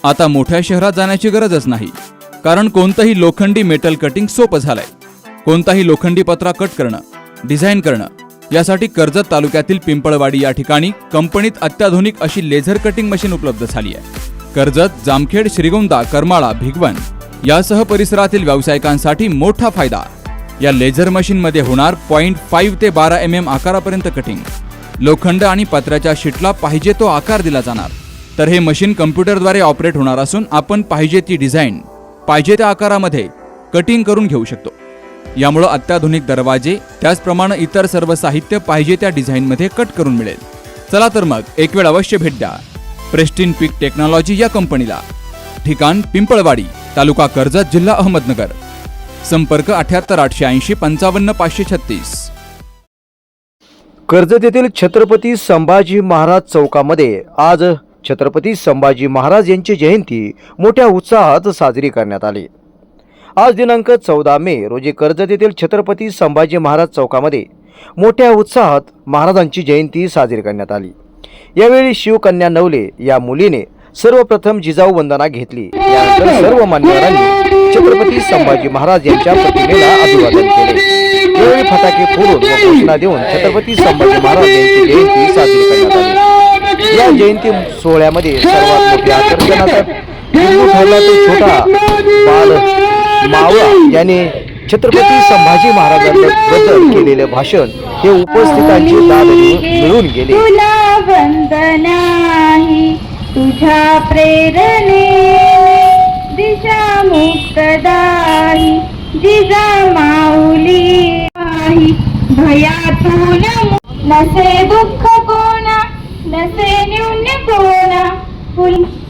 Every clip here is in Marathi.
आता मोठ्या शहरात जाण्याची गरजच नाही, कारण कोणतंही लोखंडी मेटल कटिंग सोपं झालंय। कोणताही लोखंडी पत्रा कट करणं, डिझाईन करणं यासाठी कर्जत तालुक्यातील पिंपळवाडी या ठिकाणी कंपनीत अत्याधुनिक अशी लेझर कटिंग मशीन उपलब्ध झाली आहे। कर्जत, जामखेड, श्रीगोंदा, करमाळा, भिगवण यासह परिसरातील व्यावसायिकांसाठी मोठा फायदा। या लेझर मशीनमध्ये होणार 0.5 ते 12 mm आकारापर्यंत कटिंग। लोखंड आणि पत्र्याच्या शीटला पाहिजे तो आकार दिला जाणार। तर हे मशीन कम्प्युटरद्वारे ऑपरेट होणार असून आपण पाहिजे ती डिझाईन पाहिजे त्या आकारामध्ये कटिंग करून घेऊ शकतो। यामुळे अत्याधुनिक दरवाजे त्याचप्रमाणे इतर सर्व साहित्य पाहिजे त्या डिझाईनमध्ये कट करून मिळेल। चला तर मग एक वेळ अवश्य भेट द्या प्रेस्टिन पीक टेक्नॉलॉजी या कंपनीला। ठिकाण पिंपळवाडी, तालुका कर्जत, जिल्हा अहमदनगर। संपर्क 78 880 55 536। कर्जत येथील छत्रपती संभाजी महाराज चौकामध्ये आज छत्रपती संभाजी महाराज यांची जयंती मोठ्या उत्साहात साजरी करण्यात आली। आज दिनांक 14 मे रोजी कर्जत येथील छत्रपती संभाजी महाराज चौकामध्ये मोठ्या उत्साहात महाराजांची जयंती साजरी करण्यात आली। यावेळी शिवकन्या नवले या मुलीने सर्वप्रथम जिजाऊ वंदना घेतली। यानंतर सर्व मान्यवरांनी छत्रपती संभाजी महाराज यांच्या प्रतिमेला अभिवादन केले। यावेळी फटाके फोडून व घोषणा देऊन छत्रपती संभाजी महाराज यांची जयंती साजरी करण्यात आली। या जयंती सोहळ्यामध्ये सर्वात मोठ्या आकर्षणाचा बिंदू ठरला तो छोटा बाल मावळा याने छत्रपती संभाजी महाराजांबद्दल केलेले भाषण हे उपस्थितांची दाद मिळून गेले। तुला वंदनाही तुझ्या प्रेरणे दिशा मुक्तदाही जिजामाऊली भयातून नसे दुःख कोणा नसे न्यून्य कोणा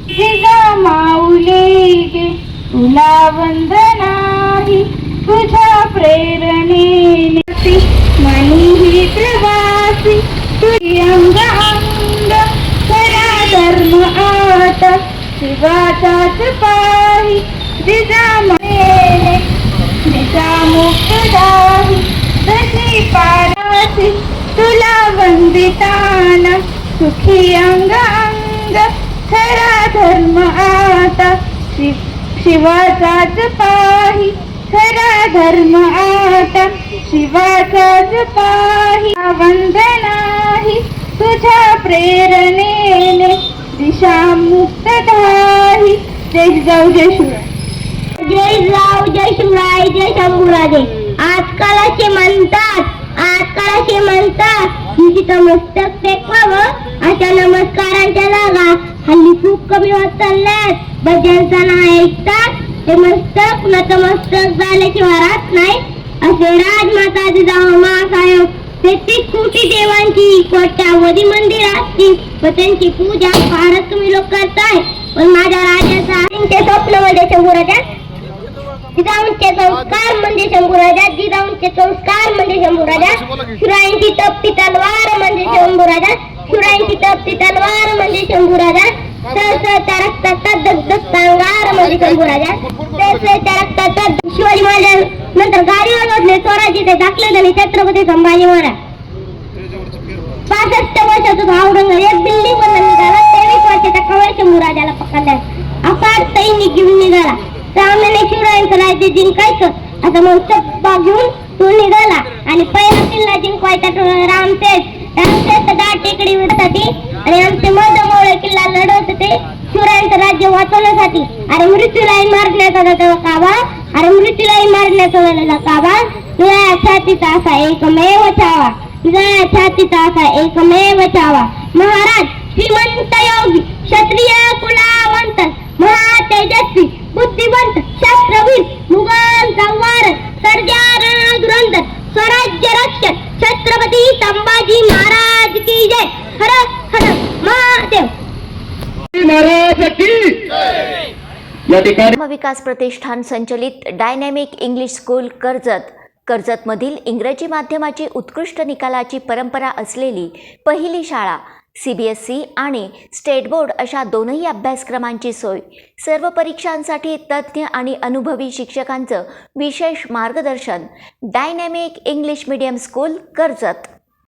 जिजामाऊली गे तुला वंदनाही तुझ्या प्रेरणेने मनी ही प्रवासी तुझी अंग अंग खरा धर्म आता शिवाचाच पाही जिजामाऊली मुक्तदाही दशी पारासी तुला वंदिताना सुखी अंग अंग खरा धर्म आता शिवाचाच पाही खरा धर्म आता शिवाचाच पाही वंदनाही तुझ्या प्रेरणेने दिशा मुक्तदाही। जय जिजाऊ जय शिवराय। जय जिजाऊ जय शिवराय जय शंभूराजे। आजकालाचे म्हणतात जिथं मस्तक टेकवावं अशा नमस्कारांच्या जागा हल्ली खूप कमी होत चालल्यात। भजनचा ना ऐकतात ते मस्तक नतमस्तक झाल्याशिवाय राहत नाही असे राजमाता जिजाऊ मासाहेब 33 कोटी देवांची कोट्यावधी मंदिराची व त्यांची पूजा फारच तुम्ही लोक करताय। पण माझ्या राजाचा स्वप्न म्हणजे शंभूराजा जिजाऊंचे संस्कार म्हणजे शंभूराजा जिजाऊंचे संस्कार म्हणजे शंभूराजा शिवरायांची तपती तलवार म्हणजे शंभूराजा शिवरायांची तपती तलवार म्हणजे शंभूराजा सरसच्या रक्ताचा दगदगता अंगार म्हणजे शंभूराजा सरसच्या रक्ताचा शिवाजी महाराज नंतर गाडीवर बसले स्वराज्य ते दाखले झाले छत्रपती संभाजी महाराज 65 वर्षाचा औरंगजेब एक बिल्डिंग बनवून निघाला 23 वर्षाच्या कवळ शंभूराजाला पकडला अफाट सैनिक घेऊन निघाला। सामने शिवरायांचं राज्य जिंकायचं आता महोत्सव घेऊन तो निघाला आणि पहिला किल्ला जिंकवायचा रामशेष दाट टेकडीवरसाठी आणि आमचे मधमोळे किल्ला लढवत होते शिवरायांचं राज्य वाचवण्यासाठी। अरे मृत्यूलाही मारण्याचा जातो काबा अरे मृत्यूलाही मारण्याचा झालेला काबा तुझ्या छातीचा असा एकमेव छावा तुझ्या छातीचा असा एकमेव छावा। महाराज श्रीमंत योगी क्षत्रिय कुलावंत महातेजस्वी बुद्धिवंत शास्त्रवीर मुघल संवार सर्जा रणधुरंधर स्वराज्य रक्षक छत्रपती संभाजी महाराज की जय। हर हर महादेव महाराज की जय। विकास प्रतिष्ठान संचलित डायनॅमिक इंग्लिश स्कूल कर्जतमधील इंग्रजी माध्यमाची उत्कृष्ट निकालाची परंपरा असलेली पहिली शाळा CBSE आणि स्टेट बोर्ड अशा दोनही अभ्यासक्रमांची सोय, सर्व परीक्षांसाठी तज्ज्ञ आणि अनुभवी शिक्षकांचं विशेष मार्गदर्शन. Dynamic English medium school Karjat.